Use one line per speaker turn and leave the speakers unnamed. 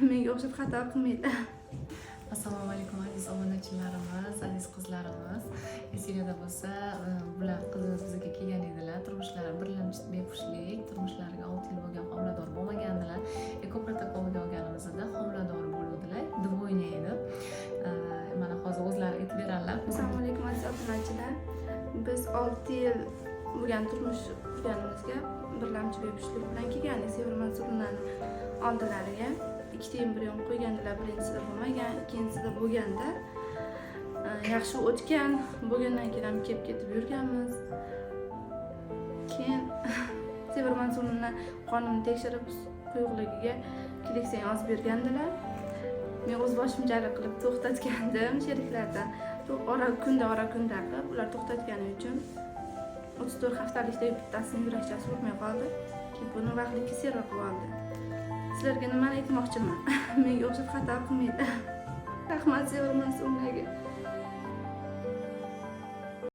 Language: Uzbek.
menga o'xshab xato qilmaydi.
Assalomu alaykum aziz obunachilarimiz, aziz qizlarimiz. Esingizda bo'lsa, bular qizimiz bizga kelgan edilar. Turmushlari birlamchi bepushtlik, turmushlariga 6 yil bo'lgan, homilador bo'lmagandilar. Ekoprotokolga olganimizda homilador bo'ldilar, dvoyne edi. Mana hozir o'zlari aytib beradilar.
Assalomu alaykum aziz obunachilar. Biz 6 yil bo'lgan turmush qurganimizga birlamchi bepushtlik bilan kelgandik. Sevara Mansurovnani oldilariga 2 embrion qo'ygandilar. Birinchisida bo'lmagan, ikkinchisida bo'lganda yaxshi o'tgan. Bo'lgandan keyin ham kelib ketib yurganmiz. Keyin Sevara Mansurovna qonimni tekshirib quyuqligiga keleksan yozib bergandilar. Men o'z boshimchalik qilib to'xtatgandim sheriklardan. Ora kunda qilib ular to'xtatgani uchun 34 haftalikda bittasining yurakchasi urmay qoldi. Keyin buni vaqtli kesarroq qilib oldi. Sizlarga nimani aytmoqchiman? Menga o'xshab xato qilmaydi. Rahmat Sevara Mansurovnaga.